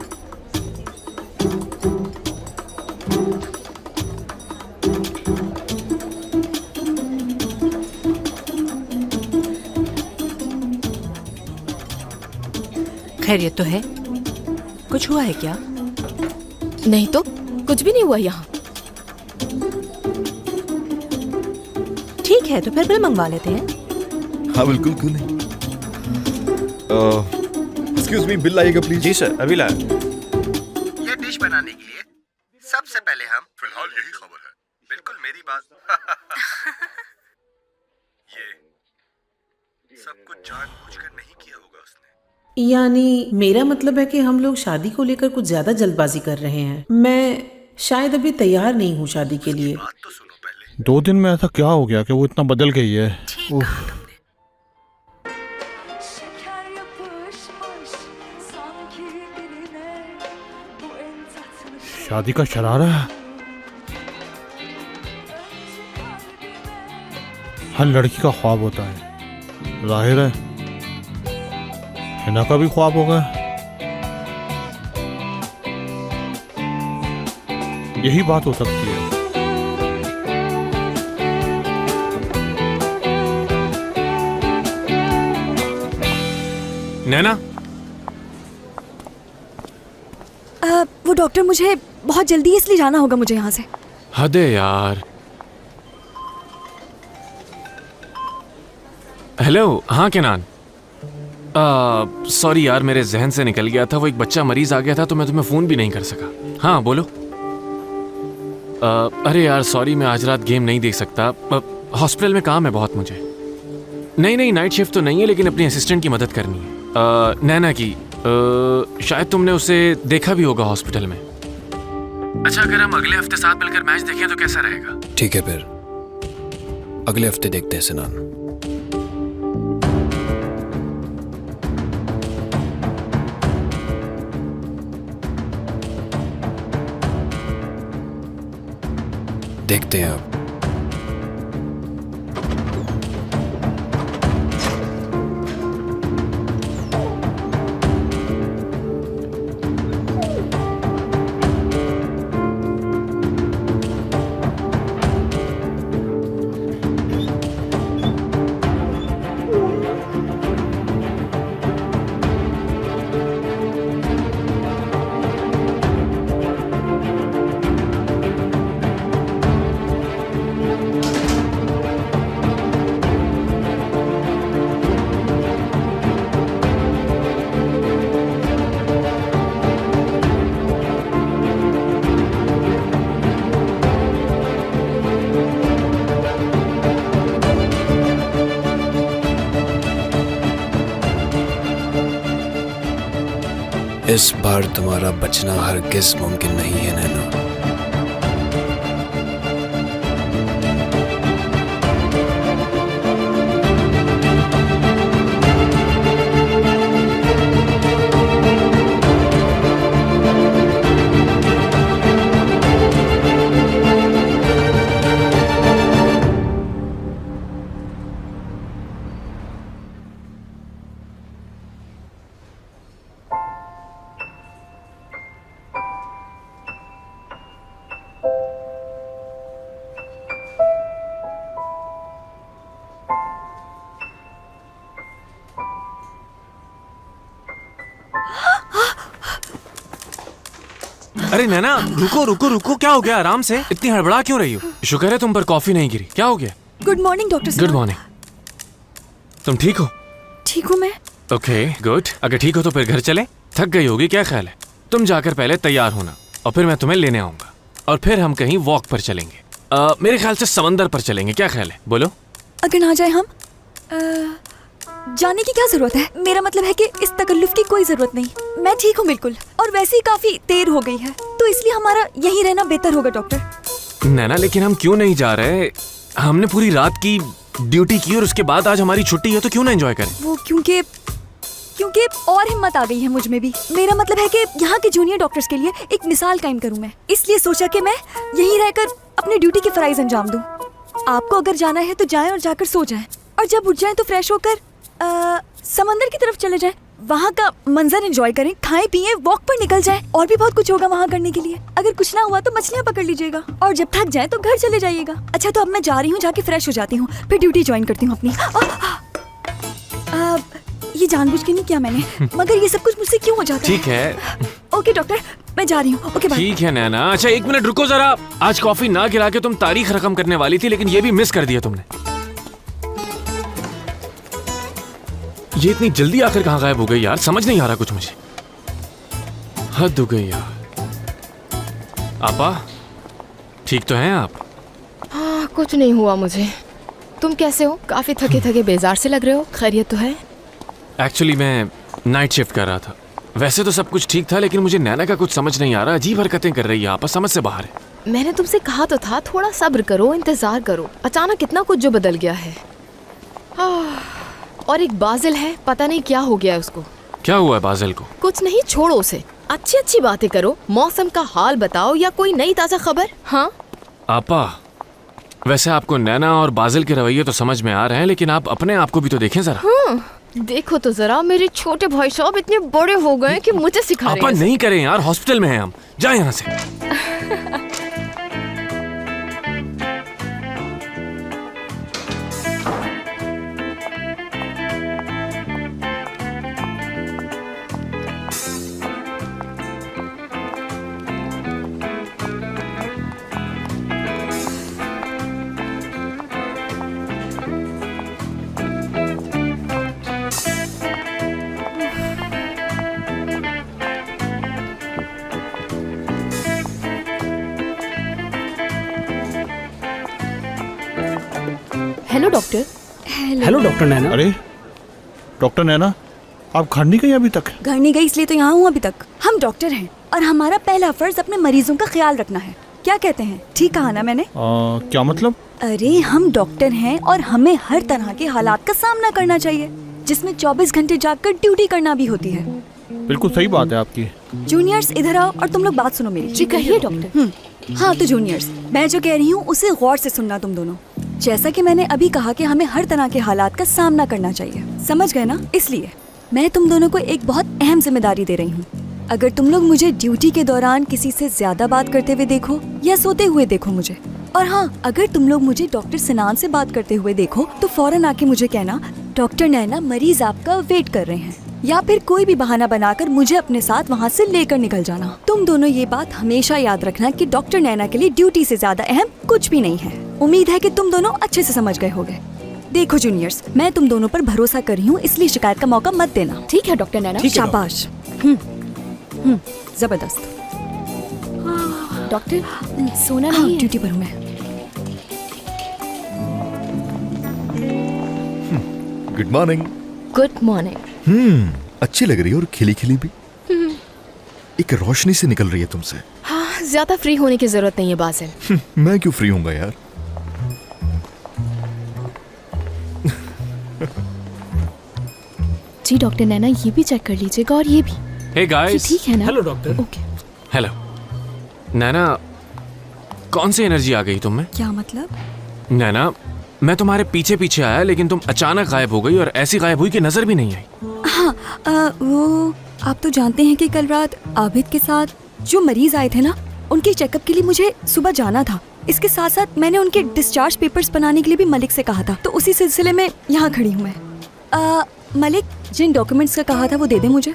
खैरियत तो है? कुछ हुआ है क्या? नहीं तो कुछ भी नहीं हुआ यहाँ। ठीक है, तो फिर बिल मंगवा लेते हैं। हाँ बिल्कुल, क्यों नहीं। एक्सक्यूज मी, बिल लाइएगा प्लीज। जी सर, अभी लाया। ये डिश बनाने के लिए सबसे पहले हम फिलहाल यही खबर है। बिल्कुल मेरी बात ये सब कुछ जानबूझकर नहीं किया होगा उसने। यानी मेरा मतलब है कि हम लोग शादी को लेकर कुछ ज्यादा जल्दबाजी कर रहे हैं। मैं शायद अभी तैयार नहीं हूँ शादी के लिए। बात तो सुनो पहले। 2 दिन में ऐसा क्या हो गया कि वो इतना बदल गई है? उफ। शादी का शरारा है। हर लड़की का ख्वाब होता है, जाहिर है हिना का भी ख्वाब होगा। यही बात हो सकती है। नैना, वो डॉक्टर, मुझे बहुत जल्दी है इसलिए जाना होगा मुझे यहाँ से। हद है यार। हेलो, हाँ केनान। सॉरी यार, मेरे जहन से निकल गया था। वो एक बच्चा मरीज आ गया था तो मैं तुम्हें फ़ोन भी नहीं कर सका। हाँ बोलो। अरे यार सॉरी, मैं आज रात गेम नहीं देख सकता। हॉस्पिटल में काम है बहुत मुझे। नहीं, नाइट शिफ्ट तो नहीं है, लेकिन अपनी असिस्टेंट की मदद करनी है, नैना की। शायद तुमने उसे देखा भी होगा हॉस्पिटल में। अच्छा, अगर हम अगले हफ्ते साथ मिलकर मैच देखें तो कैसा रहेगा? ठीक है, फिर अगले हफ्ते देखते हैं सिनान। देखते हैं अब। इस बार तुम्हारा बचना हरगिज मुमकिन नहीं है नैना। अरे नैना, रुको रुको रुको, क्या हो गया? आराम से, इतनी हड़बड़ा क्यों रही हो? शुक्र है तुम पर कॉफी नहीं गिरी। क्या हो गया? गुड मॉर्निंग डॉक्टर साहब। Good morning. तुम ठीक हो? ठीक हूँ मैं। Okay good. अगर ठीक हो तो फिर घर चले? थक गई होगी, क्या ख्याल है? तुम जाकर पहले तैयार होना और फिर मैं तुम्हें लेने आऊंगा और फिर हम कहीं वॉक पर चलेंगे। मेरे ख्याल से समंदर पर चलेंगे, क्या ख्याल है? बोलो। अगर ना जाए हम? जाने की क्या जरूरत है? मेरा मतलब है कि इस तकल्लुफ की कोई जरूरत नहीं। मैं ठीक हूँ बिल्कुल, और वैसे ही काफी देर हो गई है, तो इसलिए हमारा यहीं रहना बेहतर होगा डॉक्टर। नैना लेकिन हम क्यों नहीं जा रहे? हमने पूरी रात की ड्यूटी की और उसके बाद आज हमारी छुट्टी है, तो क्यों ना एंजॉय करें? वो क्योंकि और हिम्मत आ गई है मुझ में भी। मेरा मतलब है कि यहाँ के जूनियर डॉक्टर्स के लिए एक मिसाल कायम करूँ मैं, इसलिए सोचा कि मैं यहीं रहकर अपनी ड्यूटी की फराइज अंजाम दूँ। आपको अगर जाना है तो जाएं और जाकर सो जाएं, और जब उठ जाएं तो फ्रेश होकर समंदर की तरफ चले जाएं, वहाँ का मंजर एंजॉय करें, खाएं पिएं, वॉक पर निकल जाएं, और भी बहुत कुछ होगा वहाँ करने के लिए। अगर कुछ ना हुआ तो मछलियाँ पकड़ लीजिएगा, और जब थक जाए तो घर चले जाइएगा। अच्छा तो अब मैं जा रही हूँ, जाके फ्रेश हो जाती हूँ, फिर ड्यूटी ज्वाइन करती हूँ अपनी। ये जानबूझ के नहीं किया मैंने, मगर ये सब कुछ मुझसे क्यों हो जाता है? ठीक है। ओके डॉक्टर, मैं जा रही हूँ। Okay bye. ठीक है नैना। अच्छा 1 मिनट रुको जरा। आज कॉफी ना गिरा के तुम तारीख रकम करने वाली थी, लेकिन ये भी मिस कर दिया तुमने। ये इतनी जल्दी आकर कहाँ गायब हो गई यार? समझ नहीं आ रहा कुछ मुझे। हद हो गई यार। आपा ठीक तो हैं आप? हाँ, कुछ नहीं हुआ मुझे। तुम कैसे हो? काफी थके थके बेजार से लग रहे हो। खैरियत तो है? एक्चुअली मैं नाइट शिफ्ट कर रहा था। वैसे तो सब कुछ ठीक था, लेकिन मुझे नैना का कुछ समझ नहीं आ रहा। अजीब हरकतें कर रही है, आपस समझ से बाहर है। मैंने तुमसे कहा तो था थोड़ा सब्र करो, इंतजार करो। अचानक इतना कुछ जो बदल गया है। और एक बाजिल है, पता नहीं क्या हो गया है उसको। क्या हुआ है बाजिल को? कुछ नहीं, छोड़ो उसे। अच्छी अच्छी बातें करो, मौसम का हाल बताओ या कोई नई ताजा खबर। हाँ आपा, वैसे आपको नैना और बाजिल के रवैये तो समझ में आ रहे हैं, लेकिन आप अपने आप को भी तो देखें जरा। हाँ, देखो तो जरा, मेरे छोटे भाई साहब इतने बड़े हो गए कि मुझे सिखा रहे हैं। आपा नहीं करें यार, हॉस्पिटल में हैं हम, जाए यहाँ से। Hello doctor. हेलो डॉक्टर नैना। अरे डॉक्टर नैना, आप घर नहीं गई अभी तक? घर नहीं गई इसलिए तो यहाँ हूँ अभी तक। हम डॉक्टर हैं और हमारा पहला फर्ज अपने मरीजों का ख्याल रखना है। क्या कहते हैं? ठीक कहा ना मैंने? क्या मतलब? अरे हम डॉक्टर हैं और हमें हर तरह के हालात का सामना करना चाहिए, जिसमें 24 घंटे जागकर ड्यूटी करना भी होती है। बिल्कुल सही बात है आपकी। जूनियर्स इधर आओ और तुम लोग बात सुनो मेरी। जी कहिए डॉक्टर। हाँ तो जूनियर्स, मैं जो कह रही हूँ उसे गौर से सुनना तुम दोनों। जैसा कि मैंने अभी कहा कि हमें हर तरह के हालात का सामना करना चाहिए, समझ गए ना? इसलिए मैं तुम दोनों को एक बहुत अहम जिम्मेदारी दे रही हूँ। अगर तुम लोग मुझे ड्यूटी के दौरान किसी से ज्यादा बात करते हुए देखो या सोते हुए देखो मुझे, और हाँ अगर तुम लोग मुझे डॉक्टर सिनान से बात करते हुए देखो तो फौरन आके मुझे कहना डॉक्टर नैना मरीज आपका वेट कर रहे हैं, या फिर कोई भी बहाना बनाकर मुझे अपने साथ वहाँ से लेकर निकल जाना। तुम दोनों ये बात हमेशा याद रखना कि डॉक्टर नैना के लिए ड्यूटी से ज्यादा अहम कुछ भी नहीं है। उम्मीद है कि तुम दोनों अच्छे से समझ गए होंगे। देखो जूनियर्स, मैं तुम दोनों पर भरोसा कर रही हूँ, इसलिए शिकायत का मौका मत देना। ठीक है डॉक्टर नैना। शाबाश। जबरदस्त। डॉक्टर सोना हाँ, नहीं है। ड्यूटी पर हूँ मैं। Good morning. Good morning. अच्छी लग रही है और खिली खिली भी। एक रोशनी से निकल रही है तुमसे। हाँ, ज्यादा फ्री होने की जरूरत नहीं है बाजिल। मैं क्यों फ्री होऊंगा यार? जी डॉक्टर नैना, ये भी चेक कर लीजिएगा और ये भी। Hey guys. ठीक है ना? Hello doctor. Okay. Hello Naina, कौन सी एनर्जी आ गई तुम में? क्या मतलब? नैना, मैं तुम्हारे पीछे पीछे आया, लेकिन तुम अचानक गायब हो गई और ऐसी गायब हुई कि नजर भी नहीं आई। हाँ, वो आप तो जानते हैं कि कल रात आबिद के साथ जो मरीज आए थे ना, उनके चेकअप के लिए मुझे सुबह जाना था। इसके साथ साथ मैंने उनके डिस्चार्ज पेपर्स बनाने के लिए भी मलिक से कहा था, तो उसी सिलसिले में यहाँ खड़ी हूँ मैं। मलिक, जिन डॉक्यूमेंट्स का कहा था वो दे दे मुझे।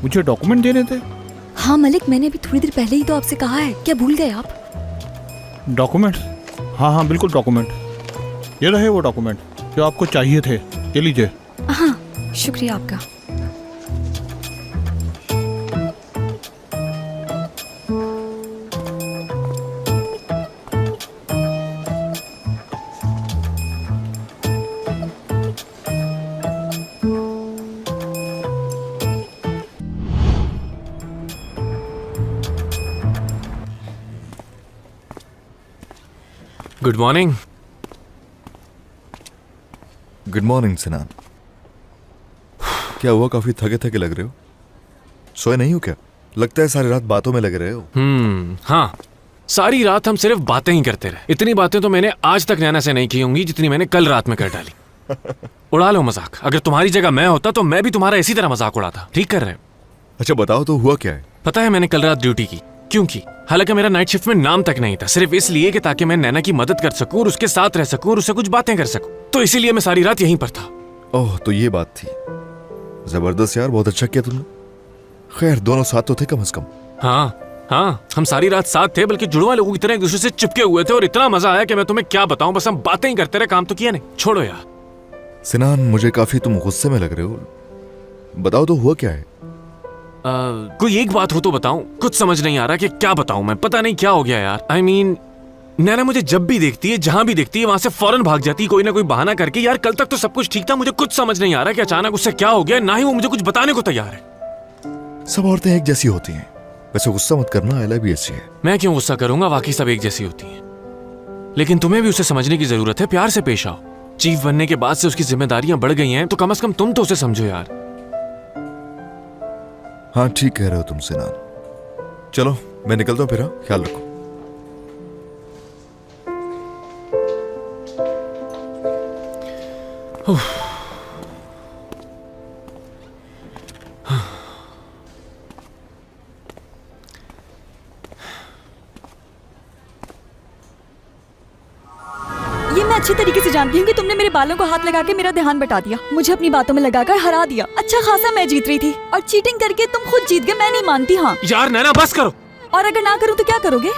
मुझे डॉक्यूमेंट देने थे? हाँ मलिक, मैंने अभी थोड़ी देर पहले ही तो आपसे कहा है, क्या भूल गए आप? डॉक्यूमेंट? हाँ हाँ बिल्कुल डॉक्यूमेंट। ये रहे वो डॉक्यूमेंट जो आपको चाहिए थे, ये लीजिए। हाँ, शुक्रिया आपका। Good morning. Good morning Sinan. क्या हुआ, काफी थके थके लग रहे हो? सोए नहीं हो क्या? लगता है सारी रात बातों में लगे रहे हो। हाँ, सारी रात हम सिर्फ बातें ही करते रहे। इतनी बातें तो मैंने आज तक नैना से नहीं की होंगी जितनी मैंने कल रात में कर डाली। उड़ा लो मजाक। अगर तुम्हारी जगह मैं होता तो मैं भी तुम्हारा इसी तरह मजाक उड़ाता। ठीक कर रहे हो? अच्छा बताओ तो हुआ क्या है? पता है मैंने कल रात ड्यूटी की। क्यों की? हालांकि मेरा नाइट शिफ्ट में नाम तक नहीं था, सिर्फ इसलिए कि ताकि मैं नैना की मदद कर सकूं और उसके साथ रह सकूं और उससे कुछ बातें कर सकूं। तो इसीलिए मैं सारी रात यहीं पर था। ओह, तो ये बात थी। जबरदस्त यार, बहुत अच्छा किया तुमने। खैर, दोनों साथ तो थे कम से कम। हाँ, हम सारी रात साथ थे, बल्कि जुड़वा लोगों की तरह एक दूसरे से चिपके हुए थे और इतना मजा आया कि मैं तुम्हें क्या बताऊं। बस हम बातें ही करते रहे, काम तो किया नहीं। छोड़ो यार। सिनान, मुझे काफी तुम गुस्से में लग रहे हो। बताओ तो हुआ क्या है? कोई एक बात हो तो बताऊं। कुछ समझ नहीं आ रहा कि क्या बताऊं मैं। पता नहीं क्या हो गया यार। I mean, नैना मुझे जब भी देखती है, जहां भी देखती है, वहां से फौरन भाग जाती है कोई ना कोई बहाना करके। यार कल तक तो सब कुछ ठीक था। मुझे कुछ समझ नहीं आ रहा कि अचानक उससे क्या हो गया। ना ही वो मुझे कुछ बताने को तैयार है। सब औरतें एक जैसी होती हैं। वैसे गुस्सा मत करना, एला भी ऐसी है। मैं क्यों गुस्सा करूंगा? वाकई सब एक जैसी होती हैं। लेकिन तुम्हें भी उसे समझने की जरूरत है। प्यार से पेश आओ। चीफ बनने के बाद से उसकी जिम्मेदारियां बढ़ गई हैं, तो कम से कम तुम तो उसे समझो यार। हाँ, ठीक कह रहे हो तुम सिनान। चलो मैं निकलता हूँ फिर। हाँ, ख्याल रखो। ये मैं अच्छी तरीके से जानती हूँ कि तुमने मेरे बालों को हाथ लगा के मेरा ध्यान बटा दिया, मुझे अपनी बातों में लगाकर हरा दिया। अच्छा खासा मैं जीत रही थी और चीटिंग करके तुम खुद जीत गए। मैं नहीं मानती। हाँ यार नैना बस करो। और अगर ना करूँ तो क्या करोगे?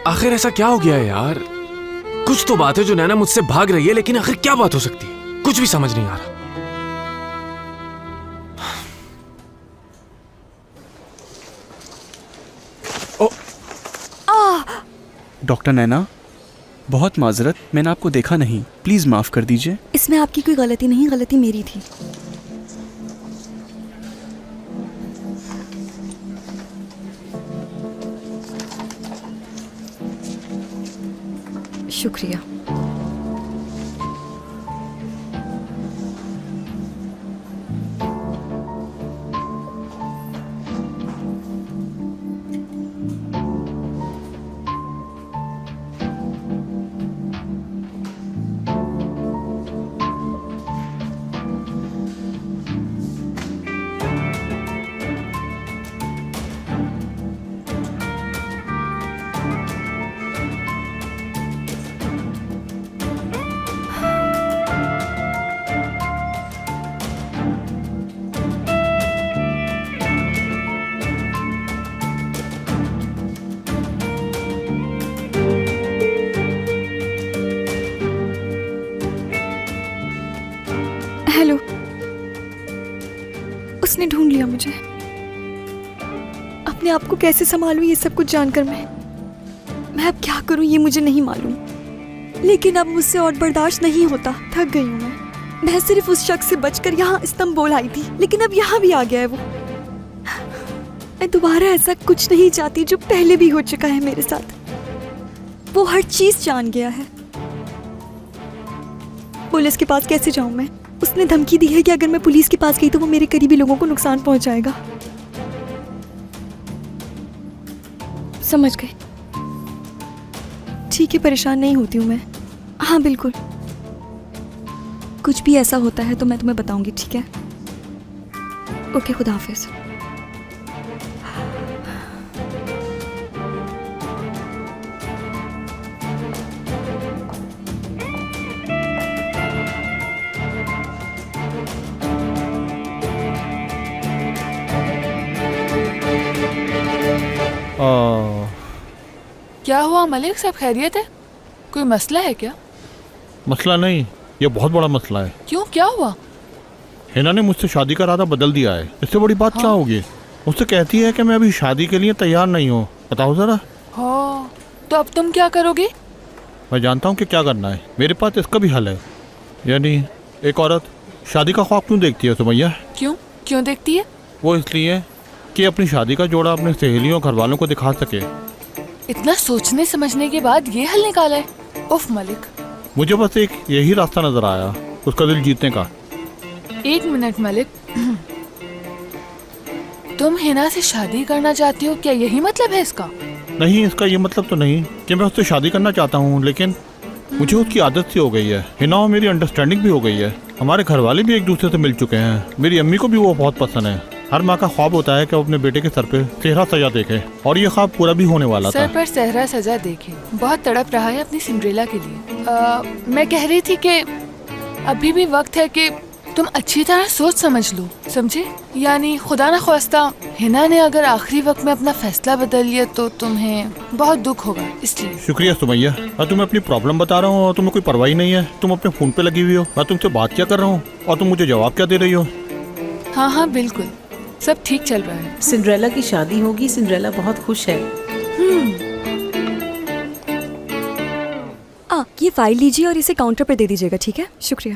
आखिर ऐसा क्या हो गया है यार? कुछ तो बात है जो नैना मुझसे भाग रही है, लेकिन आखिर क्या बात हो सकती है? कुछ भी समझ नहीं आ रहा। डॉक्टर नैना, बहुत माजरत, मैंने आपको देखा नहीं, प्लीज माफ कर दीजिए। इसमें आपकी कोई गलती नहीं, गलती मेरी थी। शुक्रिया। हेलो। उसने ढूंढ लिया मुझे। अपने आप को कैसे संभालूं ये सब कुछ जानकर मैं अब क्या करूं ये मुझे नहीं मालूम। लेकिन अब मुझसे और बर्दाश्त नहीं होता। थक गई हूं मैं सिर्फ उस शख्स से बचकर यहाँ इस्तांबुल आई थी, लेकिन अब यहाँ भी आ गया है वो। मैं दोबारा ऐसा कुछ नहीं चाहती जो पहले भी हो चुका है मेरे साथ। वो हर चीज जान गया है। पुलिस के पास कैसे जाऊं मैं? उसने धमकी दी है कि अगर मैं पुलिस के पास गई तो वो मेरे करीबी लोगों को नुकसान पहुंचाएगा। समझ गए? ठीक है, परेशान नहीं होती हूँ मैं। हाँ बिल्कुल, कुछ भी ऐसा होता है तो मैं तुम्हें बताऊंगी, ठीक है? ओके, खुदा हाफिज। क्या हुआ मलिक, सब खैरियत है? कोई मसला है क्या? मसला नहीं, ये बहुत बड़ा मसला है। क्यों, क्या हुआ? हिना ने मुझसे शादी का इरादा बदल दिया है। इससे बड़ी बात क्या होगी? मुझसे कहती है कि मैं अभी शादी के लिए तैयार नहीं हूँ। बताओ जरा। हाँ, तो अब तुम क्या करोगे? मैं जानता हूँ कि क्या करना है, मेरे पास इसका भी हल है। यानी एक औरत शादी का ख्वाब क्यों देखती है सुमैया? क्यों देखती है? वो इसलिए कि अपनी शादी का जोड़ा अपने सहेलियों घर वालों को दिखा सके। इतना सोचने समझने के बाद ये हल निकाला है? उफ मलिक। मुझे बस एक यही रास्ता नजर आया उसका दिल जीतने का। एक मिनट मलिक, तुम हिना से शादी करना चाहती हो, क्या यही मतलब है इसका? नहीं, इसका ये मतलब तो नहीं कि मैं उससे शादी करना चाहता हूँ, लेकिन मुझे उसकी आदत सी हो गई है। हिना और मेरी अंडरस्टैंडिंग भी हो गई है। हमारे घर वाले भी एक दूसरे से मिल चुके हैं। मेरी अम्मी को भी वो बहुत पसंद है। हर माँ का ख्वाब होता है कि वो अपने बेटे के सर पे सेहरा सजा देखे, और ये ख्वाब पूरा भी होने वाला था। सर पर सेहरा सजा देखे, बहुत तड़प रहा है अपनी सिंड्रेला के लिए। मैं कह रही थी कि अभी भी वक्त है कि तुम अच्छी तरह सोच समझ लो, समझे? यानी खुदा न ख्वास्ता हिना ने अगर आखिरी वक्त में अपना फैसला बदल लिया तो तुम्हें बहुत दुख होगा, इसलिए। शुक्रिया सुमैया, मैं तुम्हें अपनी प्रॉब्लम बता रहा हूँ और तुम्हें कोई परवाही नहीं है। तुम अपने फोन पे लगी हुई हो, मैं तुमसे बात क्या कर रहा हूँ और तुम मुझे जवाब क्या दे रही हो? हाँ हाँ बिल्कुल, सब ठीक चल रहा है। सिंड्रेला की शादी होगी, सिंड्रेला बहुत खुश है। ये फाइल लीजिए और इसे काउंटर पे दे दीजिएगा, ठीक है? शुक्रिया।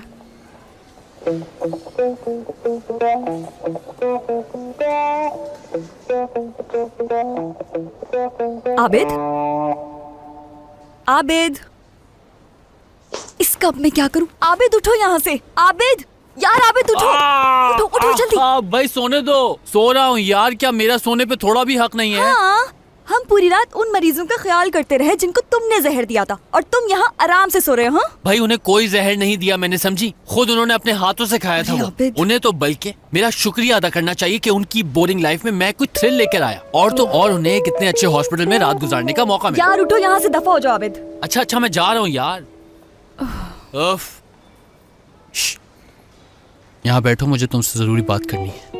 आबिद, आबिद, इसका अब मैं क्या करूं? आबिद उठो यहाँ से। आबिद, यार आबिद उठो। उठो उठो जल्दी। भाई सोने दो, सो रहा हूँ यार। क्या मेरा सोने पे थोड़ा भी हक नहीं है? हाँ, हम पूरी रात उन मरीजों का ख्याल करते रहे जिनको तुमने जहर दिया था, और तुम यहाँ आराम से सो रहे हो। भाई उन्हें कोई जहर नहीं दिया मैंने, समझी? खुद उन्होंने अपने हाथों से खाया था वो। उन्हें तो बल्कि मेरा शुक्रिया अदा करना चाहिए कि उनकी बोरिंग लाइफ में मैं कुछ थ्रिल लेकर आया, और तो और उन्हें एक इतने अच्छे हॉस्पिटल में रात गुजारने का मौका मिला। यार उठो यहाँ से, दफा हो जाओ आबिद। अच्छा मैं जा रहा हूँ यार। यहाँ बैठो, मुझे तुमसे जरूरी बात करनी है।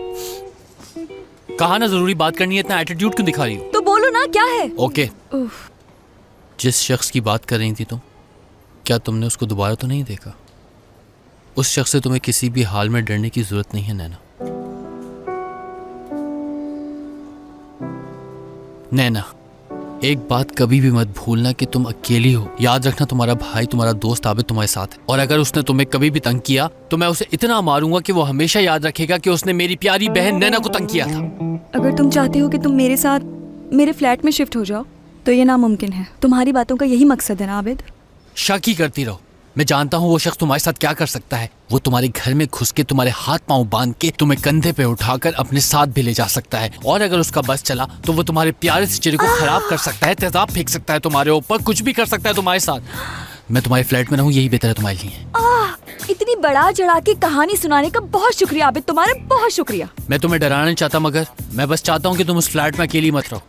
कहा ना जरूरी बात करनी है, इतना एटीट्यूड क्यों दिखा रही हो? तो बोलो ना, क्या है? ओके, जिस शख्स की बात कर रही थी तुम, क्या तुमने उसको दोबारा तो नहीं देखा? उस शख्स से तुम्हें किसी भी हाल में डरने की जरूरत नहीं है नैना। नैना, एक बात कभी भी मत भूलना कि तुम अकेली हो। याद रखना, तुम्हारा भाई, तुम्हारा दोस्त आबिद तुम्हारे साथ है, और अगर उसने तुम्हें कभी भी तंग किया तो मैं उसे इतना मारूंगा कि वो हमेशा याद रखेगा कि उसने मेरी प्यारी बहन नैना को तंग किया था। अगर तुम चाहते हो कि तुम मेरे साथ मेरे फ्लैट में शिफ्ट हो जाओ तो ये नामुमकिन है। तुम्हारी बातों का यही मकसद है ना आबिद? शक ही करती रहो। मैं जानता हूँ वो शख्स तुम्हारे साथ क्या कर सकता है। वो तुम्हारे घर में घुस के तुम्हारे हाथ पांव बांध के तुम्हें कंधे पे उठाकर अपने साथ भी ले जा सकता है, और अगर उसका बस चला तो वो तुम्हारे प्यारे से चेहरे को खराब कर सकता है, तेजाब फेंक सकता है तुम्हारे ऊपर, कुछ भी कर सकता है तुम्हारे साथ। मैं तुम्हारे फ्लैट में रहूँ, यही बेहतर है तुम्हारे लिए। इतनी बड़ा चढ़ा के कहानी सुनाने का बहुत शुक्रिया आबिद, तुम्हारा बहुत शुक्रिया। मैं तुम्हें डराना नहीं चाहता, मगर मैं बस चाहता हूँ कि तुम उस फ्लैट में अकेली मत रहो।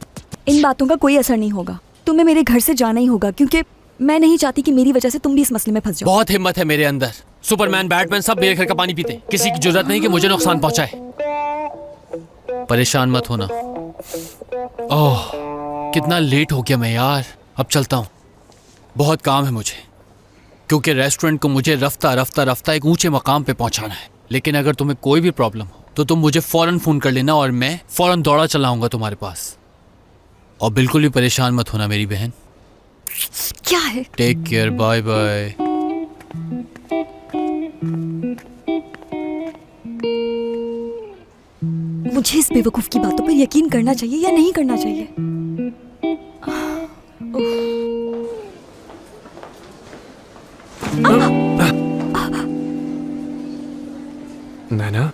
इन बातों का कोई असर नहीं होगा। तुम्हें मेरे घर से जाना ही होगा, क्योंकि मैं नहीं चाहती कि मेरी वजह से तुम भी इस मसले में फंस जाओ। बहुत हिम्मत है मेरे अंदर। सुपरमैन, बैटमैन सब मेरे घर का पानी पीते, किसी की जरूरत नहीं कि मुझे नुकसान पहुंचाए। परेशान मत होना। ओह, कितना लेट हो गया मैं यार। अब चलता हूँ, बहुत काम है मुझे, क्योंकि रेस्टोरेंट को मुझे रफ्ता रफ्ता रफ्ता एक ऊंचे मकाम पे पहुंचाना है। लेकिन अगर तुम्हें कोई भी प्रॉब्लम हो तो तुम मुझे फौरन फोन कर लेना, और मैं फौरन दौड़ा चला आऊंगा तुम्हारे पास। और बिल्कुल भी परेशान मत होना मेरी बहन। क्या है? Take care, bye bye. मुझे इस बेवकूफ की बातों पर यकीन करना चाहिए या नहीं करना चाहिए? नैना?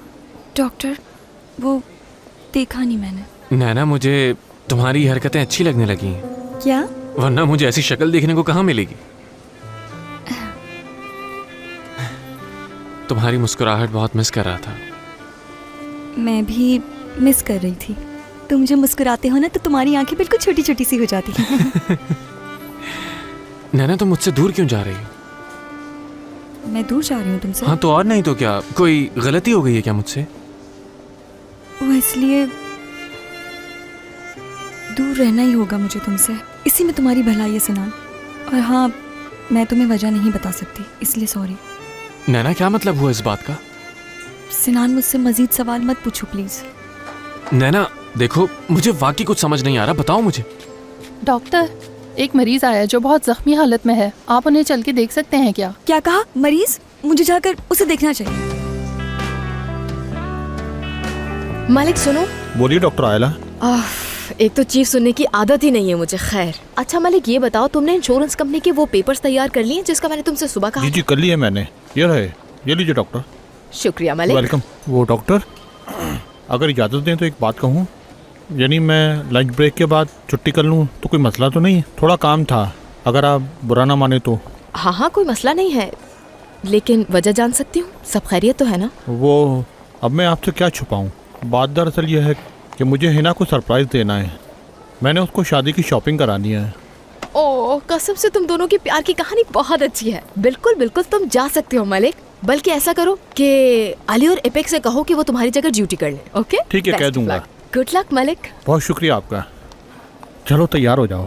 डॉक्टर, वो देखा नहीं मैंने। नैना, मुझे तुम्हारी हरकतें अच्छी लगने लगी हैं। क्या? वरना मुझे ऐसी शक्ल देखने को कहाँ मिलेगी। तुम्हारी मुस्कुराहट बहुत मिस कर रहा था। मैं भी मिस कर रही थी। तुम जो मुस्कुराते हो ना तो तुम्हारी आंखें बिल्कुल छोटी छोटी सी हो जाती हैं। नैना, तुम मुझसे दूर क्यों जा रही हो? मैं दूर जा रही हूँ तुमसे? हाँ तो और नहीं तो क्या, कोई गलती हो गई है क्या मुझसे? वो इसलिए दूर रहना ही होगा मुझे तुमसे, इसी में तुम्हारी भलाई है सिनान। और हाँ, मैं तुम्हें वजह नहीं बता सकती, इसलिए सॉरी। नैना क्या मतलब हुआ इस बात का? सिनान मुझसे मजीद सवाल मत पूछो प्लीज। नैना देखो, मुझे वाकई कुछ समझ नहीं आ रहा, बताओ मुझे। डॉक्टर, एक मरीज आया है जो बहुत जख्मी हालत में है, आप उन्हें चल के देख सकते हैं क्या? क्या कहा? मरीज? मुझे जाकर उसे देखना चाहिए। मालिक सुनो। बोलिए डॉक्टर आयला। एक तो चीफ सुनने की आदत ही नहीं है मुझे। खैर, अच्छा मालिक ये बताओ, तुमने इंश्योरेंस कंपनी के वो पेपर्स तैयार कर लिए जिसका मैंने तुमसे सुबह कहा? जी जी कर लिए मैंने, ये रहे, ये लीजिए डॉक्टर। शुक्रिया मालिक। वेलकम। वो डॉक्टर, अगर इजाज़त दें तो एक बात कहूँ, यानी मैं लंच ब्रेक के बाद छुट्टी कर लूँ तो कोई मसला तो नहीं? थोड़ा काम था, अगर आप बुरा ना माने तो। हाँ हाँ, कोई मसला नहीं है, लेकिन वजह जान सकती हूँ? सब खैरियत तो है ना? वो अब मैं आपसे क्या छुपाऊँ, बात दरअसल ये है कि मुझे हिना को सरप्राइज़ देना है। मैंने उसको शादी की शॉपिंग करानी है। ओह, कसम से तुम दोनों की प्यार की कहानी बहुत अच्छी है। बिल्कुल बिल्कुल तुम जा सकते हो मालिक। बल्कि ऐसा करो कि अली और एपेक से कहो कि वो तुम्हारी जगह ड्यूटी कर ले। ओके ठीक है, कह दूंगा। गुड लक मालिक। बहुत शुक्रिया आपका। चलो तैयार हो जाओ।